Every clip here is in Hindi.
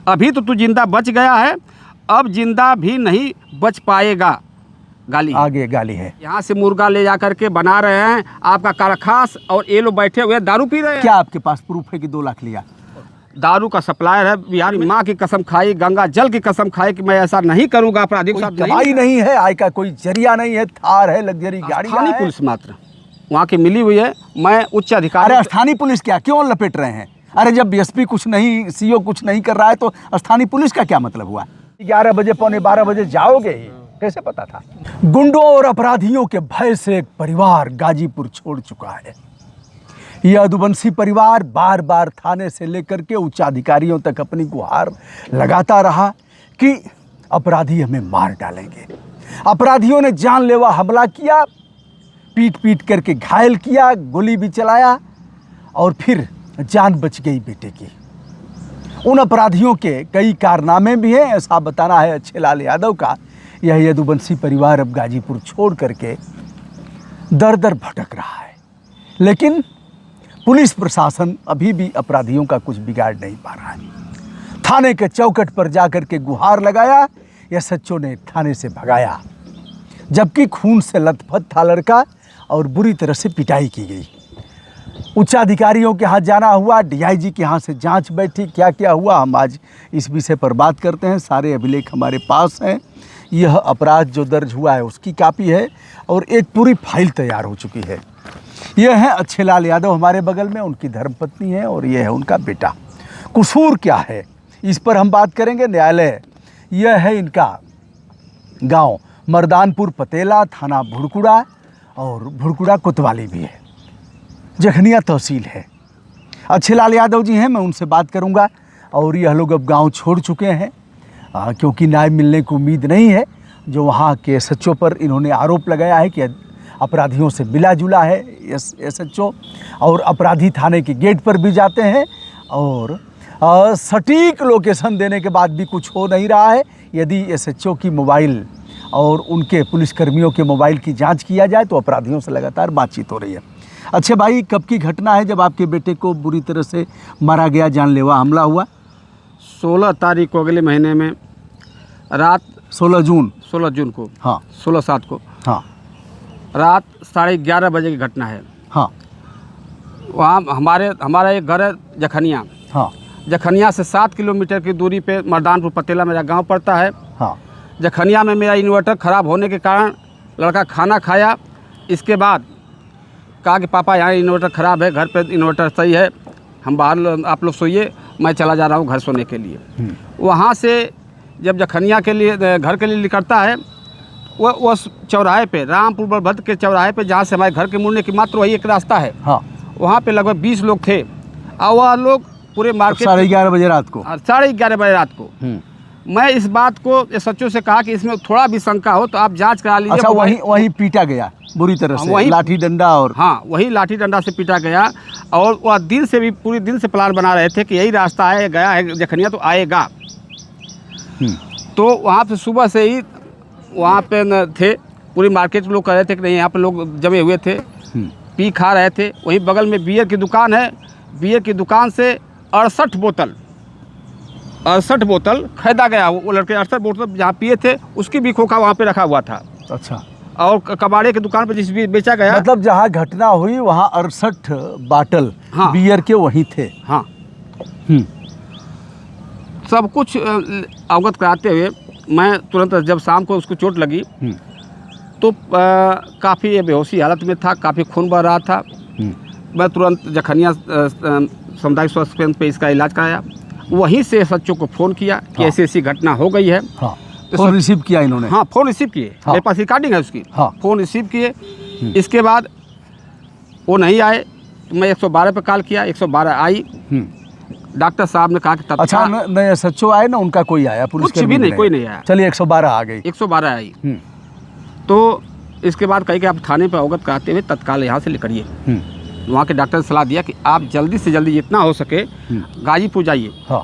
अभी तो तू जिंदा बच गया है, अब जिंदा भी नहीं बच पाएगा। गाली आगे गाली है। यहाँ से मुर्गा ले जा करके बना रहे हैं आपका कारखास, और ये लोग बैठे हुए दारू पी रहे हैं। क्या आपके पास प्रूफ है कि 2 लाख लिया? दारू का सप्लायर है बिहार में। माँ की कसम खाई, गंगा जल की कसम खाई कि मैं ऐसा नहीं करूंगा। अपराधी के साथ दवाई नहीं है, आय का कोई जरिया नहीं है, थार है, लग्जरी गाड़ी स्थानीय पुलिस मात्र वहाँ की मिली हुई है। मैं उच्च अधिकारी। अरे स्थानीय पुलिस क्या, क्यों लपेट रहे हैं? अरे जब एसपी कुछ नहीं, सीओ कुछ नहीं कर रहा है तो स्थानीय पुलिस का क्या मतलब हुआ? 11 बजे पौने 12 बजे जाओगे ही, कैसे पता था? गुंडों और अपराधियों के भय से एक परिवार गाजीपुर छोड़ चुका है। यह यदुवंशी परिवार बार बार थाने से लेकर के उच्चाधिकारियों तक अपनी गुहार लगाता रहा कि अपराधी हमें मार डालेंगे। अपराधियों ने जानलेवा हमला किया, पीट पीट करके घायल किया, गोली भी चलाया और फिर जान बच गई बेटे की। उन अपराधियों के कई कारनामे भी हैं, ऐसा बताना है अच्छे लाल यादव का। यह यदुवंशी परिवार अब गाजीपुर छोड़ करके दर दर भटक रहा है, लेकिन पुलिस प्रशासन अभी भी अपराधियों का कुछ बिगाड़ नहीं पा रहा है। थाने के चौखट पर जाकर के गुहार लगाया, एसएचओ ने थाने से भगाया, जबकि खून से लथपथ था लड़का और बुरी तरह से पिटाई की गई। उच्चाधिकारियों के यहाँ जाना हुआ, डीआईजी के यहाँ से जांच बैठी, क्या क्या हुआ हम आज इस विषय पर बात करते हैं। सारे अभिलेख हमारे पास हैं। यह अपराध जो दर्ज हुआ है उसकी कापी है और एक पूरी फाइल तैयार हो चुकी है। यह है अच्छे लाल यादव हमारे बगल में, उनकी धर्मपत्नी है और यह है उनका बेटा। कसूर क्या है इस पर हम बात करेंगे। न्यायालय यह है इनका गांव मर्दानपुर पतेला, थाना भुड़कुड़ा और भुड़कुड़ा कोतवाली भी है, जखनिया तहसील है। अच्छे लाल यादव जी हैं, मैं उनसे बात करूंगा। और यह लोग अब गांव छोड़ चुके हैं क्योंकि न्याय मिलने की उम्मीद नहीं है। जो वहाँ के एसएचओ पर इन्होंने आरोप लगाया है कि अपराधियों से मिला जुला है एसएचओ, और अपराधी थाने के गेट पर भी जाते हैं और सटीक लोकेशन देने के बाद भी कुछ हो नहीं रहा है। यदि एसएचओ की मोबाइल और उनके पुलिसकर्मियों के मोबाइल की जांच किया जाए तो अपराधियों से लगातार बातचीत हो रही है। अच्छे भाई, कब की घटना है जब आपके बेटे को बुरी तरह से मारा गया, जानलेवा हमला हुआ? 16 तारीख को, अगले महीने में रात 16 जून को, हाँ 16/7 को, हाँ रात 11:30 बजे की घटना है। हाँ वहाँ हमारा एक घर है जखनिया। हाँ जखनिया से 7 किलोमीटर की दूरी पे मर्दानपुर पतेला मेरा गांव पड़ता है। हाँ जखनिया में मेरा इन्वर्टर ख़राब होने के कारण लड़का खाना खाया। इसके बाद कहा कि पापा यहाँ इन्वर्टर ख़राब है, घर पे इन्वर्टर सही है, हम बाहर, आप लोग सोइए, मैं चला जा रहा हूँ घर सोने के लिए। वहाँ से जब जखनिया के लिए घर के लिए निकलता है, वो चौराहे पे, रामपुर बलभद्र के चौराहे पे, जहाँ से हमारे घर के मुड़ने की मात्र वही एक रास्ता है, हाँ, वहाँ पे लगभग 20 लोग थे और वह लोग पूरे मार्केट 11:30 बजे रात को, 11:30 बजे रात को। मैं इस बात को एसएचओ से कहा कि इसमें थोड़ा भी शंका हो तो आप जांच करा लीजिए। अच्छा, वहीं पीटा गया बुरी तरह से, वही लाठी डंडा और हाँ, वही लाठी डंडा से पीटा गया। और वह दिन से भी पूरे दिन से प्लान बना रहे थे कि यही रास्ता है, गया है जखनिया तो आएगा। तो वहाँ पे सुबह से ही वहाँ पे थे, पूरी मार्केट में लोग कह रहे थे कि नहीं, यहाँ पे लोग जमे हुए थे, पी खा रहे थे। वहीं बगल में बियर की दुकान है, बियर की दुकान से 68 बोतल खरीदा गया। वो लड़के 68 बोतल जहाँ पिए थे उसकी भी खोखा वहाँ पे रखा हुआ था। अच्छा, और कबाड़े की दुकान पर जिस भी बेचा गया, मतलब जहाँ घटना हुई वहाँ 68 बाटल हाँ, बियर के वहीं थे। हाँ, सब कुछ अवगत कराते हुए मैं तुरंत, जब शाम को उसको चोट लगी तो काफ़ी बेहोशी हालत में था, काफ़ी खून बह रहा था। मैं तुरंत जखनिया सामुदायिक स्वास्थ्य केंद्र पे इसका इलाज कराया। वहीं से एसएचओ को फ़ोन किया कि ऐसी ऐसी घटना हो गई है। हाँ, फ़ोन रिसीव किया इन्होंने? हाँ, फ़ोन रिसीव किए। हाँ, मेरे पास रिकॉर्डिंग है उसकी। हाँ, फ़ोन रिसीव किए। इसके बाद वो नहीं आए, मैं 112 पे कॉल किया, 112 आई। डॉक्टर साहब ने कहा कि अच्छा, न एसएचओ आए ना उनका कोई आया? पुलिस कुछ भी नहीं, कोई नहीं आया। चलिए 112 आ गई। 112 आई। तो इसके बाद कही कि आप थाने पर अवगत कराते हुए तत्काल यहाँ से निकलिए। वहाँ के डॉक्टर ने सलाह दिया कि आप जल्दी से जल्दी जितना हो सके गाजीपुर जाइए। हाँ,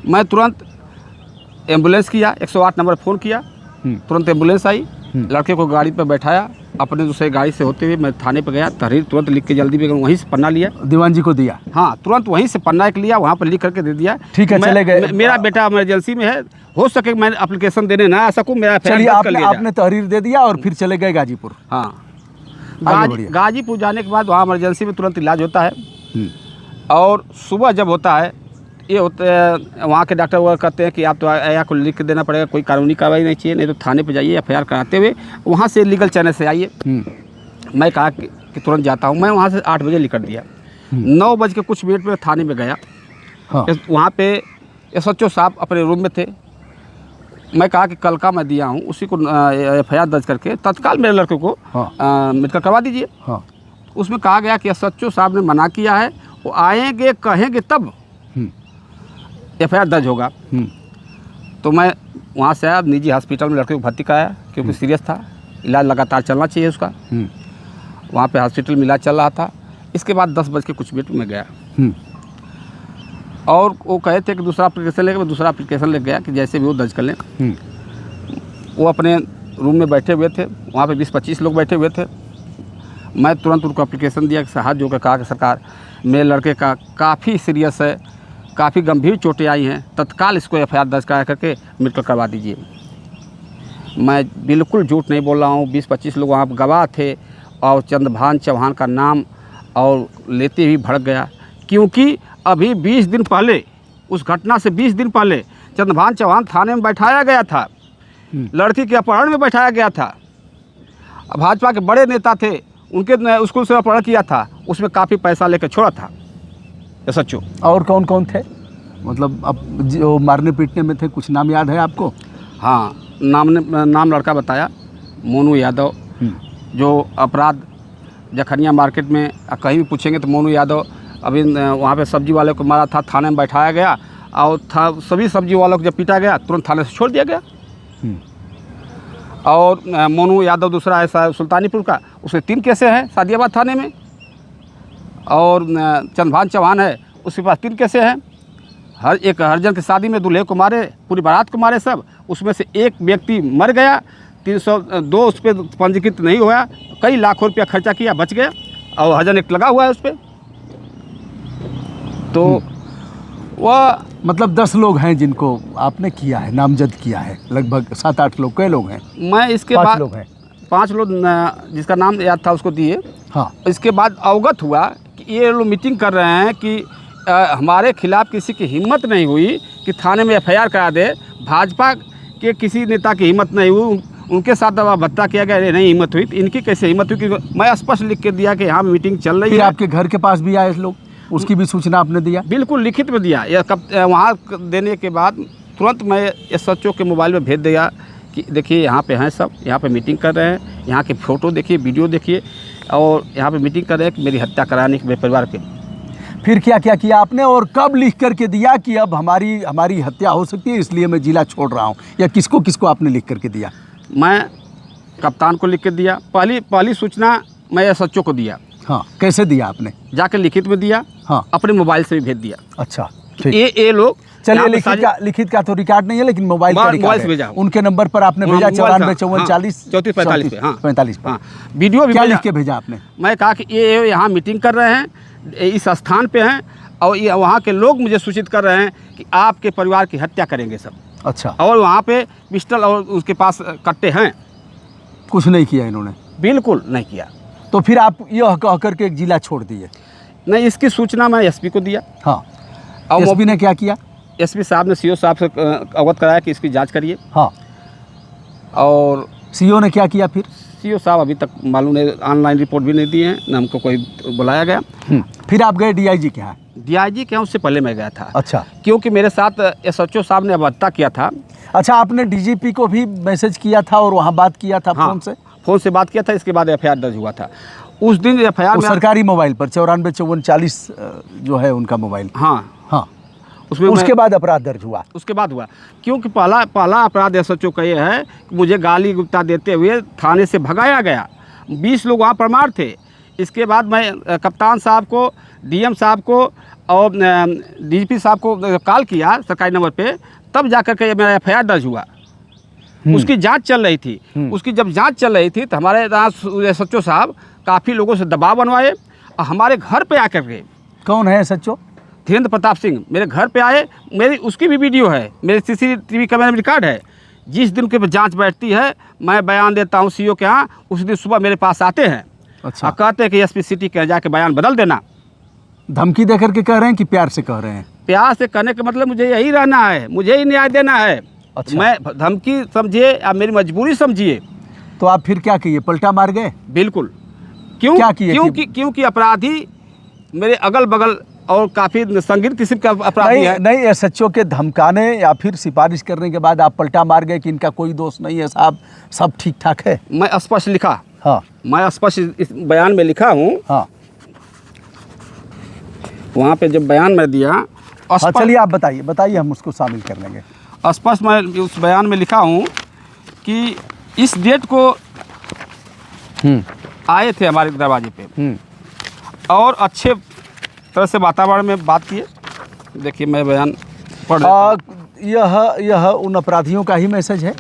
मैं तुरंत एम्बुलेंस किया, 108 नंबर फ़ोन किया, तुरंत एम्बुलेंस आई, लड़के को गाड़ी पर बैठाया, अपने दूसरे गाड़ी से होते हुए मैं थाने पर गया, तहरीर तुरंत लिख के जल्दी में वहीं से पन्ना लिया। दीवान जी को दिया? हाँ, तुरंत वहीं से पन्ना एक लिया, वहाँ पर लिख करके दे दिया। ठीक है, चले गए। मेरा बेटा इमरजेंसी में है, हो सके मैं एप्लीकेशन देने ना आ सकूँ, मेरा चलिए आपने तहरीर दे दिया और फिर चले गए गाजीपुर। हाँ, बढ़िया। गाजीपुर जाने के बाद वहाँ इमरजेंसी में तुरंत इलाज होता है। हम्म। और सुबह जब होता है ये होता है, वहाँ के डॉक्टर वो कहते हैं कि आप तो आया को लिख के देना पड़ेगा, कोई कानूनी कार्रवाई नहीं चाहिए, नहीं तो थाने पे जाइए, एफआईआर कराते हुए वहाँ से लीगल चैनल से आइए। मैं कहा कि तुरंत जाता हूँ। मैं वहाँ से 8 बजे निकल दिया। 9 बज के कुछ मिनट में थाने में गया। हाँ। वहाँ पे एसएचओ साहब अपने रूम में थे। मैं कहा कि कल का मैं दिया हूँ, उसी को एफआईआर दर्ज करके तत्काल मेरे लड़के को मेडिकल करवा दीजिए। हाँ। उसमें कहा गया कि एसएचओ साहब ने मना किया है, वो आएंगे कहेंगे तब एफआईआर दर्ज होगा। तो मैं वहाँ से आया, निजी हॉस्पिटल में लड़के को भर्ती कराया क्योंकि सीरियस था, इलाज लगातार चलना चाहिए उसका। वहाँ पे हॉस्पिटल में इलाज चल रहा था। इसके बाद 10 बज के कुछ मिनट में गया और वो कहे थे कि दूसरा एप्लीकेशन लेकर, मैं दूसरा एप्लीकेशन ले गया कि जैसे भी वो दर्ज कर लें। वो अपने रूम में बैठे हुए थे, वहाँ पे 20-25 लोग बैठे हुए थे। मैं तुरंत उनको एप्लीकेशन दिया कि हाथ जोड़कर कहा कि सरकार मेरे लड़के का काफ़ी सीरियस है, काफ़ी गंभीर चोटें आई हैं, तत्काल इसको एफआईआर दर्ज करा करके मेडिकल करवा दीजिए। मैं बिल्कुल झूठ नहीं बोल रहा हूँ, 20-25 लोग वहाँ गवाह थे और चंद्रभान चौहान का नाम और लेते ही भड़क गया, क्योंकि अभी 20 दिन पहले, उस घटना से 20 दिन पहले चंद्रभान चौहान थाने में बैठाया गया था, लड़की के अपहरण में बैठाया गया था। भाजपा के बड़े नेता थे, उनके उसको से अपहरण किया था, उसमें काफ़ी पैसा लेकर छोड़ा था एसएचओ। और कौन कौन थे, मतलब अब जो मारने पीटने में थे, कुछ नाम याद है आपको? हाँ, नाम लड़का बताया, मोनू यादव, जो अपराध जखनिया मार्केट में कहीं भी पूछेंगे तो मोनू यादव। अभी वहाँ पे सब्जी वाले को मारा था, थाने में बैठाया गया और सभी सब्जी वालों को जब पीटा गया तुरंत थाने से छोड़ दिया गया। और मोनू यादव दूसरा है सुल्तानीपुर का, उसके 3 केसें हैं सादियाबाद थाने में। और चंद्रभान चौहान है, उसके पास 3 केसें हैं। हरजन की शादी में दूल्हे को मारे, पूरी बारात को मारे सब, उसमें से एक व्यक्ति मर गया, 302 उस पर पंजीकृत नहीं हुआ, कई लाखों रुपया खर्चा किया, बच गया, और हरजन एक्ट लगा हुआ है उस पर। तो वह मतलब 10 लोग हैं जिनको आपने किया है, नामजद किया है, लगभग 7-8 लोग। कई लोग हैं? मैं इसके 5 बाद लोग हैं। 5 लोग जिसका नाम याद था उसको दिए। हाँ। इसके बाद अवगत हुआ कि ये लोग मीटिंग कर रहे हैं कि हमारे खिलाफ किसी की हिम्मत नहीं हुई कि थाने में एफआईआर करा दे। भाजपा के किसी नेता की हिम्मत नहीं हुई, उनके साथ दवा भत्ता किया गया, नहीं हिम्मत हुई, तो इनकी कैसे हिम्मत हुई? कि मैं स्पष्ट लिख के दिया कि यहाँ मीटिंग चल रही है। फिर आपके घर के पास भी आए लोग, उसकी भी सूचना आपने दिया? बिल्कुल लिखित में दिया। यह वहाँ देने के बाद तुरंत मैं एसएचओ के मोबाइल में भेज दिया कि देखिए यहाँ पे हैं सब, यहाँ पे मीटिंग कर रहे हैं, यहाँ के फ़ोटो देखिए, वीडियो देखिए, और यहाँ पे मीटिंग कर रहे हैं कि मेरी हत्या कराने के मेरे परिवार के। फिर क्या क्या किया आपने और कब लिख करके दिया कि अब हमारी हत्या हो सकती है, इसलिए मैं जिला छोड़ रहा हूँ, या किसको किसको आपने लिख करके दिया? मैं कप्तान को लिख के दिया। पहली सूचना मैं एसएचओ को दिया। हाँ, कैसे दिया आपने? जाकर लिखित में दिया। हाँ, अपने मोबाइल से भी भेज दिया। अच्छा, ठीक। ये लोग चलिए, लिखित का तो रिकॉर्ड नहीं है, लेकिन मोबाइल का रिकॉर्ड है। भेजा, उनके नंबर पर आपने भेजा 94 54 40 34 45 पे। हाँ, 45 पे। हाँ, वीडियो भी क्या लिख के भेजा आपने? मैं कहा कि ये यहाँ मीटिंग कर रहे हैं, इस स्थान पे हैं, और ये वहाँ के लोग मुझे सूचित कर रहे हैं कि आपके परिवार की हत्या करेंगे सब। अच्छा। और वहाँ पे पिस्टल और उसके पास कट्टे हैं। कुछ नहीं किया इन्होंने? बिल्कुल नहीं किया। तो फिर आप यह कह करके एक जिला छोड़ दिए? नहीं, इसकी सूचना मैं एसपी को दिया। हाँ, और एसपी ने क्या किया? एसपी साहब ने सीओ साहब से अवगत कराया कि इसकी जांच करिए। हाँ, और सीओ ने क्या किया फिर? सीओ साहब अभी तक मालूम नहीं, ऑनलाइन रिपोर्ट भी नहीं दी है, न हमको कोई बुलाया गया। फिर आप गए डीआईजी के यहाँ? डीआईजी के यहाँ उससे पहले मैं गया था। अच्छा। क्योंकि मेरे साथ एसएचओ साहब ने अवगत किया था। अच्छा, आपने डीजीपी को भी मैसेज किया था और वहाँ बात किया था? हाँ, फ़ोन से बात किया था। इसके बाद एफआईआर दर्ज हुआ था उस दिन। एफआईआर सरकारी मोबाइल पर 94 54 40 जो है उनका मोबाइल। हाँ हाँ, उसमें उसके बाद अपराध दर्ज हुआ? उसके बाद हुआ, क्योंकि पहला अपराध एसएचओ का ये है कि मुझे गाली गुप्ता देते हुए थाने से भगाया गया। 20 लोग वहाँ परमार थे। इसके बाद मैं कप्तान साहब को, डीएम साहब को और डीजीपी साहब को कॉल किया सरकारी नंबर पे, तब जाकर के मेरा एफआईआर दर्ज हुआ। उसकी जांच चल रही थी। उसकी जब जांच चल रही थी तो हमारे यहाँ SHO साहब काफ़ी लोगों से दबाव बनवाए और हमारे घर पे आकर के। कौन है SHO? धीरेन्द्र प्रताप सिंह मेरे घर पे आए, मेरी उसकी भी वीडियो है, मेरे CCTV कैमरे में रिकॉर्ड है। जिस दिन के जांच बैठती है मैं बयान देता हूँ CO के यहाँ, उस दिन सुबह मेरे पास आते हैं। अच्छा। और कहते हैं कि SP सिटी के जाके बयान बदल देना। धमकी दे करके कह रहे हैं कि प्यार से कह रहे हैं? प्यार से कहने का मतलब मुझे यही रहना है, मुझे ही न्याय देना है। अच्छा। मैं धमकी समझिए या मेरी मजबूरी समझिए। तो आप फिर क्या किए, पलटा मार गए? बिल्कुल। क्यों? क्या किए? क्योंकि अपराधी मेरे अगल बगल और काफ़ी संगीन किस्म का अपराधी है। नहीं, SHO के धमकाने या फिर सिफारिश करने के बाद आप पलटा मार गए कि इनका कोई दोष नहीं है साहब, सब ठीक ठाक है? मैं स्पष्ट लिखा। हाँ, मैं स्पष्ट इस बयान में लिखा हूँ। हाँ, वहाँ पे जब बयान में दिया हाँ, चलिए आप बताइए हम उसको शामिल कर लेंगे। स्पष्ट मैं उस बयान में लिखा हूँ कि इस डेट को आए थे हमारे दरवाजे पे और अच्छे तरह से वातावरण में बात किए। देखिए मैं बयान पढ़ लेता हूँ। यह उन अपराधियों का ही मैसेज है।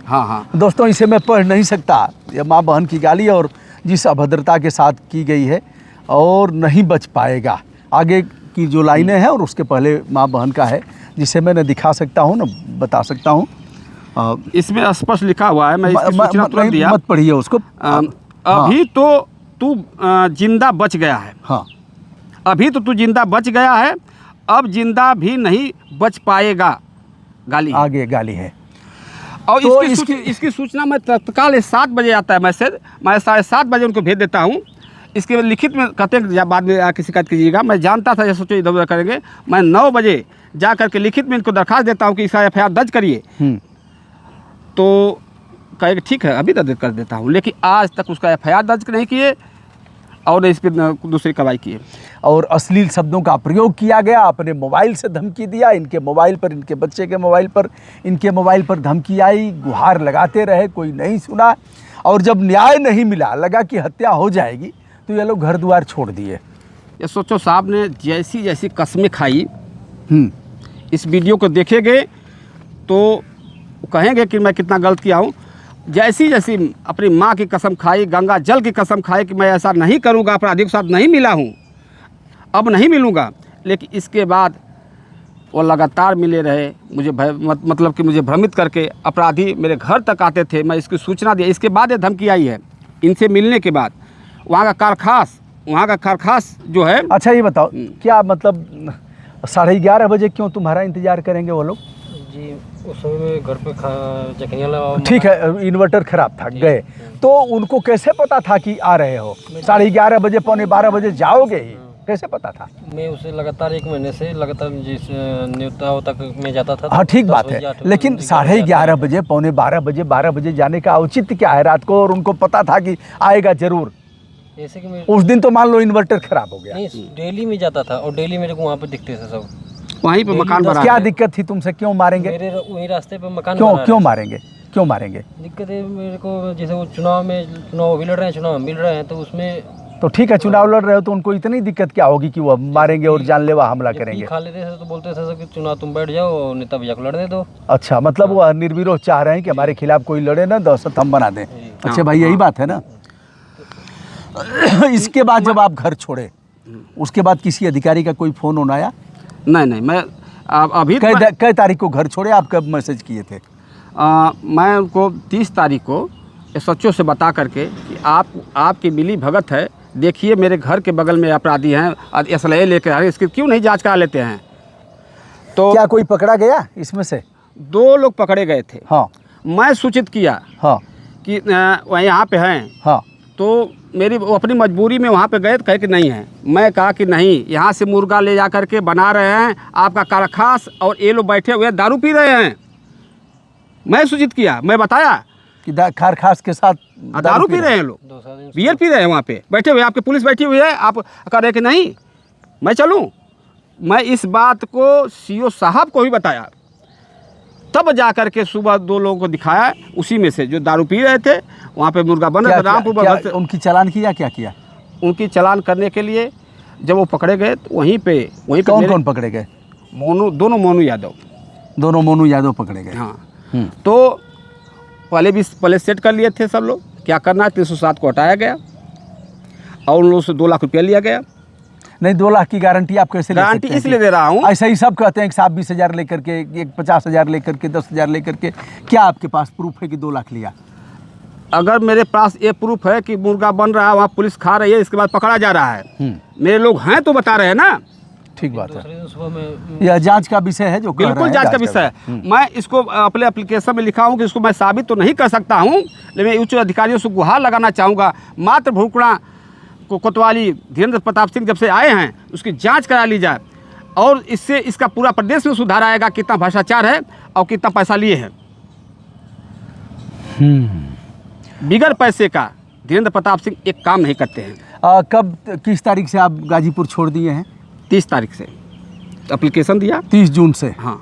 हाँ हाँ दोस्तों, इसे मैं पढ़ नहीं सकता, यह माँ बहन की गाली और जिस अभद्रता के साथ की गई है, और नहीं बच पाएगा। आगे की जो लाइनें हैं और उसके पहले माँ बहन का है, जिसे मैं न दिखा सकता हूँ न बता सकता हूँ। इसमें स्पष्ट लिखा हुआ है, मैं इसकी सूचना तुरंत दिया। मत पढ़िए उसको। अभी तो तू जिंदा बच गया है। हाँ, अभी तो तू जिंदा बच गया है, अब जिंदा भी नहीं बच पाएगा। गाली आगे गाली है। और तो इसकी सूचना मैं तत्काल 7 बजे आता है मैसेज, मैं 7:30 बजे उनको भेज देता हूँ। इसके लिखित में कहते हैं बाद में आके शिकायत कीजिएगा। मैं जानता था ये सोचो इधर उधर करेंगे। मैं 9 बजे जा करके लिखित में इनको दरखास्त देता हूँ कि इसका FIR दर्ज करिए। तो कहेगा ठीक है अभी दर्ज कर देता हूँ, लेकिन आज तक उसका FIR दर्ज नहीं किए और इस पर दूसरी कार्रवाई किए। और अश्लील शब्दों का प्रयोग किया गया, अपने मोबाइल से धमकी दिया, इनके मोबाइल पर, इनके बच्चे के मोबाइल पर धमकी आई, गुहार लगाते रहे, कोई नहीं सुना। और जब न्याय नहीं मिला, लगा कि हत्या हो जाएगी, तो ये लोग घर द्वार छोड़ दिए। SHO साहब ने जैसी जैसी कस्में खाई, इस वीडियो को देखेंगे तो कहेंगे कि मैं कितना गलत किया हूँ। जैसी जैसी अपनी माँ की कसम खाई, गंगा जल की कसम खाई कि मैं ऐसा नहीं करूँगा, अपराधी के साथ नहीं मिला हूँ, अब नहीं मिलूँगा। लेकिन इसके बाद वो लगातार मिले रहे, मुझे मतलब कि मुझे भ्रमित करके अपराधी मेरे घर तक आते थे। मैं इसकी सूचना दी, इसके बाद ये धमकी आई है। इनसे मिलने के बाद वहाँ का कारखास जो है। अच्छा ये बताओ, क्या मतलब 11:30 बजे क्यों तुम्हारा इंतजार करेंगे वो लोग? जी उस समय में घर पे जखनिया ठीक है, इन्वर्टर खराब था, गए तो उनको कैसे पता था कि आ रहे हो? 11:30 बजे 11:45 बजे जाओगे ही, कैसे पता था? मैं उसे लगातार 1 महीने से लगातार जिस न्योता तक मैं जाता था। हाँ ठीक बात है, लेकिन 11:30 बजे 11:45 बजे 12 बजे जाने का औचित्य क्या है रात को? और उनको पता था कि आएगा जरूर। जैसे कि मैं उस दिन तो मान लो इन्वर्टर खराब हो गया। नहीं, डेली में जाता था और डेली मेरे को वहाँ पे दिखते थे सब। वहीं पे मकान बना। क्या दिक्कत थी तुमसे? क्यों मारेंगे? मेरे वही रास्ते पे मकान क्यों मारेंगे? दिक्कत है मेरे को, जैसे वो चुनाव भी लड़ रहे हैं, चुनाव मिल रहे हैं, तो उसमें तो ठीक है, चुनाव लड़ रहे हो तो उनको इतनी दिक्कत क्या होगी कि वो मारेंगे और जानलेवा हमला करेंगे? खा लेते थे तो बोलते थे कि चुनाव तुम बैठ जाओ और नेता भैया को लड़ने दो। अच्छा, मतलब वो निर्विरोध चाह रहे हैं कि हमारे खिलाफ कोई लड़े ना, दहशत हम बना दें। अच्छा भाई, यही बात है ना। इसके बाद जब आप घर छोड़े, उसके बाद किसी अधिकारी का कोई फोन ऑन आया? नहीं, मैं अभी कई तारीख को घर छोड़े, आप कब मैसेज किए थे? मैं उनको 30 तारीख को SHO से बता करके कि आपकी मिली भगत है, देखिए मेरे घर के बगल में अपराधी हैं, असलहे लेकर आए, इसकी क्यों नहीं जांच करा लेते हैं? तो क्या कोई पकड़ा गया इसमें से? 2 लोग पकड़े गए थे। हाँ, मैं सूचित किया कि वह यहाँ पे हैं। हाँ, तो मेरी अपनी मजबूरी में वहाँ पे गए तो कहे कि नहीं है। मैं कहा कि नहीं, यहाँ से मुर्गा ले जा करके बना रहे हैं आपका कारखास, और ये लोग बैठे हुए दारू पी रहे हैं। मैं सूचित किया, मैं बताया कि कारखास के साथ दारू पी रहे हैं लोग, बियर पी रहे हैं, वहाँ पे बैठे हुए, आपके पुलिस बैठी हुई है, आप कह रहे कि नहीं मैं चलूँ। मैं इस बात को CO साहब को भी बताया, तब जा कर के सुबह 2 लोगों को दिखाया, उसी में से जो दारू पी रहे थे, वहाँ पे मुर्गा बन रहा था रामपुर। उनकी चालान किया? क्या किया? उनकी चालान करने के लिए जब वो पकड़े गए तो वहीं पे कौन पकड़े गए? दोनों मोनू यादव पकड़े गए। हाँ। तो पहले सेट कर लिए थे सब लोग, क्या करना है 307 को हटाया गया और उन लोगों से 2 लाख रुपया लिया गया। नहीं, 2 लाख की गारंटी आप कैसे ले गारंटी सकते हैं? इसलिए दे रहा हूँ, ऐसा ही सब कहते हैं कि साहब 20,000 लेकर के, एक 50,000 लेकर के, 10,000 लेकर के। क्या आपके पास प्रूफ है कि 2 लाख लिया? अगर मेरे पास ये प्रूफ है कि मुर्गा बन रहा है, वहाँ पुलिस खा रही है, इसके बाद पकड़ा जा रहा है, मेरे लोग हैं तो बता रहे हैं ना। ठीक बात है, दूसरे दिन सुबह में यह जांच का विषय है जो कह रहे बिल्कुल हैं, जांच का विषय है। मैं इसको अपने एप्लीकेशन में लिखा हूँ कि इसको मैं साबित तो नहीं कर सकता हूँ, लेकिन उच्च अधिकारियों से गुहार लगाना चाहूँगा, मात्र भूकड़ा को कोतवाली धीरेन्द्र प्रताप सिंह जब से आए हैं उसकी जांच करा ली जाए और इससे इसका पूरा प्रदेश में सुधार आएगा, कितना भ्रष्टाचार है और कितना पैसा लिए हैं। बिगर पैसे का धीरेन्द्र प्रताप सिंह एक काम नहीं करते हैं। कब, किस तारीख से आप गाजीपुर छोड़ दिए हैं? 30 तारीख से एप्लीकेशन दिया। 30 जून से? हाँ,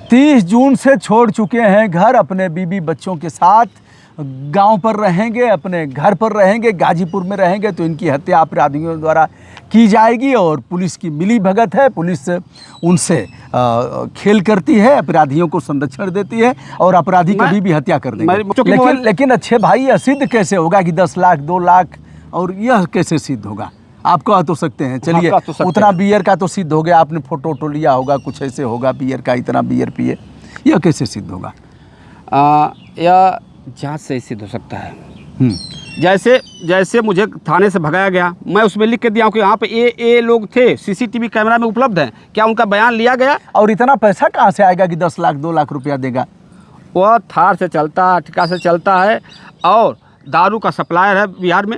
30 जून से छोड़ चुके हैं घर, अपने बीबी बच्चों के साथ गांव पर रहेंगे, अपने घर पर रहेंगे, गाजीपुर में रहेंगे। तो इनकी हत्या अपराधियों द्वारा की जाएगी और पुलिस की मिली भगत है, पुलिस उनसे खेल करती है, अपराधियों को संरक्षण देती है और अपराधी कभी भी हत्या कर देंगे। लेकिन अच्छे भाई, यह सिद्ध कैसे होगा कि 10 लाख 2 लाख, और यह कैसे सिद्ध होगा? आप कह तो सकते हैं, चलिए उतना बियर का तो सिद्ध हो गया, आपने फोटो वोटो लिया होगा, कुछ ऐसे होगा बियर का, इतना बियर पिए, यह कैसे सिद्ध होगा? यह जांच से ही सिद्ध हो सकता है। जैसे मुझे थाने से भगाया गया, मैं उसमें लिख के दिया हूँ कि यहाँ पे ये लोग थे, सीसीटीवी कैमरा में उपलब्ध है, क्या उनका बयान लिया गया? और इतना पैसा कहाँ से आएगा कि 10 लाख 2 लाख रुपया देगा? वह थार से चलता है, ठिका से चलता है और दारू का सप्लायर है बिहार में।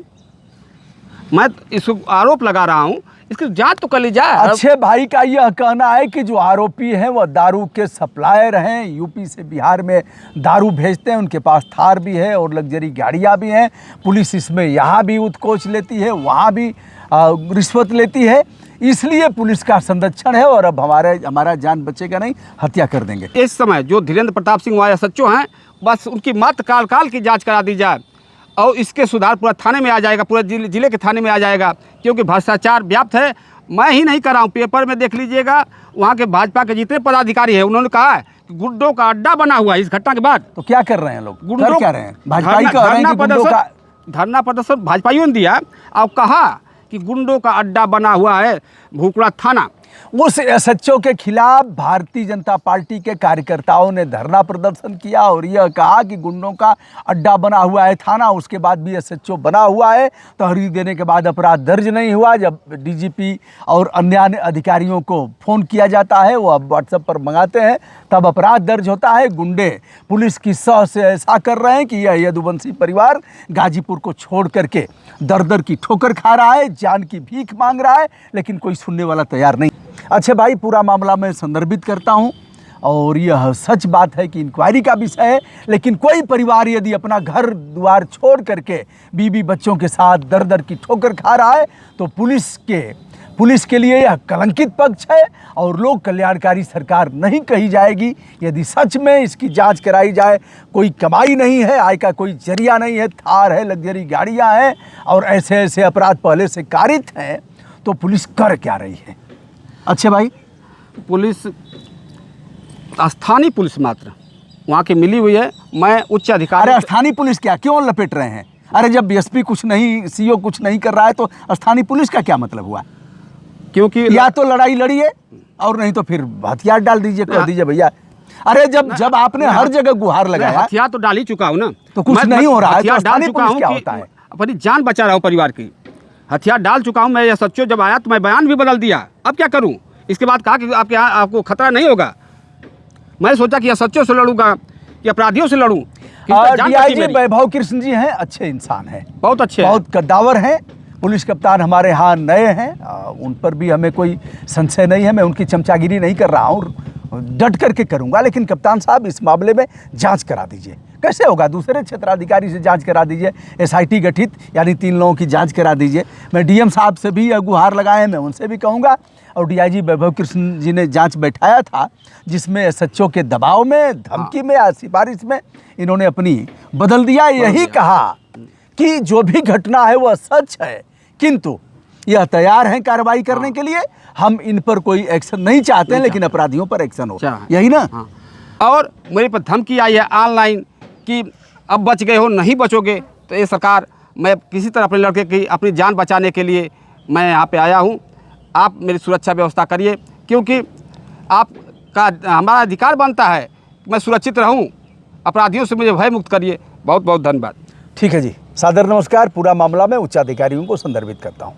मैं इसको आरोप लगा रहा हूँ, इसकी जांच तो कर ली जाए। अच्छे भाई का यह कहना है कि जो आरोपी हैं वह दारू के सप्लायर हैं, यूपी से बिहार में दारू भेजते हैं, उनके पास थार भी है और लग्जरी गाड़ियाँ भी हैं। पुलिस इसमें यहाँ भी उत्कोच लेती है, वहाँ भी रिश्वत लेती है, इसलिए पुलिस का संरक्षण है और अब हमारा जान बचेगा नहीं, हत्या कर देंगे। इस समय जो धीरेन्द्र प्रताप सिंह वाया सच्चो हैं, बस उनकी मात्र काल की जाँच करा दी जाए और इसके सुधार पूरा थाने में आ जाएगा, पूरे जिले के थाने में आ जाएगा, क्योंकि भ्रष्टाचार व्याप्त है। मैं ही नहीं कर रहा हूँ, पेपर में देख लीजिएगा, वहाँ के भाजपा के जितने पदाधिकारी हैं उन्होंने कहा है कि गुंडों का अड्डा बना हुआ है इस घटना के बाद। तो क्या कर रहे हैं लोग? गुंडों क्या रहे हैं? भाजपाई कह रहे हैं कि गुंडों का धरना प्रदर्शन भाजपाइयों ने दिया और कहा कि गुंडों का अड्डा बना हुआ है भूकड़ा थाना। उस एसएचओ के खिलाफ भारतीय जनता पार्टी के कार्यकर्ताओं ने धरना प्रदर्शन किया और यह कहा कि गुंडों का अड्डा बना हुआ है थाना। उसके बाद भी एसएचओ बना हुआ है, तहरीर देने के बाद अपराध दर्ज नहीं हुआ। जब डीजीपी और अन्य अधिकारियों को फ़ोन किया जाता है, वो अब व्हाट्सएप पर मंगाते हैं, तब अपराध दर्ज होता है। गुंडे पुलिस की सह से ऐसा कर रहे हैं कि यह यदुवंशी परिवार गाजीपुर को छोड़ करके दर दर की ठोकर खा रहा है, जान की भीख मांग रहा है, लेकिन कोई सुनने वाला तैयार नहीं। अच्छे भाई, पूरा मामला मैं संदर्भित करता हूं और यह सच बात है कि इंक्वायरी का विषय है, लेकिन कोई परिवार यदि अपना घर द्वार छोड़ करके बीबी बच्चों के साथ दर दर की ठोकर खा रहा है तो पुलिस के लिए यह कलंकित पक्ष है और लोक कल्याणकारी सरकार नहीं कही जाएगी यदि सच में इसकी जांच कराई जाए। कोई कमाई नहीं है, आय का कोई जरिया नहीं है, थार है, लग्जरी गाड़ियां हैं और ऐसे ऐसे अपराध पहले से कारित हैं, तो पुलिस कर क्या रही है? अच्छे भाई, पुलिस स्थानीय पुलिस मात्र वहाँ की मिली हुई है। मैं उच्च अधिकारी। अरे स्थानीय पुलिस क्या, क्यों लपेट रहे हैं? अरे जब एसपी कुछ नहीं, सीओ कुछ नहीं कर रहा है तो स्थानीय पुलिस का क्या मतलब हुआ? क्योंकि या तो लड़ाई लड़िए और नहीं तो फिर हथियार डाल दीजिए, कह दीजिए भैया। अरे जब आपने हर जगह गुहार लगाया, हथियार तो डाल ही चुका हूँ ना, तो कुछ नहीं हो रहा है। हथियार तो डाल चुका हूँ, क्या होता है? अपनी जान बचा रहा हूँ परिवार की, हथियार डाल चुका हूँ। मैं यह सच्चो जब आया तो मैं बयान भी बदल दिया, अब क्या करूँ? इसके बाद कहा कि आपके यहाँ आपको खतरा नहीं होगा। मैं सोचा कि यह सच्चों से लड़ूंगा कि अपराधियों से लड़ूं। डीआईजी वैभव कृष्ण जी हैं, अच्छे इंसान हैं, बहुत अच्छे, बहुत कद्दावर हैं। पुलिस कप्तान हमारे यहाँ नए हैं, उन पर भी हमें कोई संशय नहीं है। मैं उनकी चमचागिरी नहीं कर रहा हूँ, डट करके करूँगा, लेकिन कप्तान साहब इस मामले में जांच करा दीजिए। कैसे होगा? दूसरे क्षेत्राधिकारी से जांच करा दीजिए, एसआईटी गठित यानी 3 लोगों की जांच करा दीजिए। मैं डीएम साहब से भी गुहार लगाए हैं, मैं उनसे भी कहूँगा। और डीआईजी वैभव कृष्ण जी ने जांच बैठाया था, जिसमें एसएचओ के दबाव में, धमकी में या सिफारिश में इन्होंने अपनी बदल दिया। यही कहा कि जो भी घटना है वह सच है, किंतु यह तैयार हैं कार्रवाई करने के लिए। हम इन पर कोई एक्शन नहीं चाहते हैं, लेकिन अपराधियों पर एक्शन हो, यही ना? और मेरे पर धमकी आई है ऑनलाइन कि अब बच गए हो, नहीं बचोगे तो ये सरकार, मैं किसी तरह अपने लड़के की अपनी जान बचाने के लिए मैं यहाँ पे आया हूँ। आप मेरी सुरक्षा व्यवस्था करिए, क्योंकि आपका हमारा अधिकार बनता है कि मैं सुरक्षित रहूँ। अपराधियों से मुझे भय मुक्त करिए। बहुत बहुत धन्यवाद। ठीक है जी, सादर नमस्कार। पूरा मामला मैं उच्चाधिकारियों को संदर्भित करता हूँ।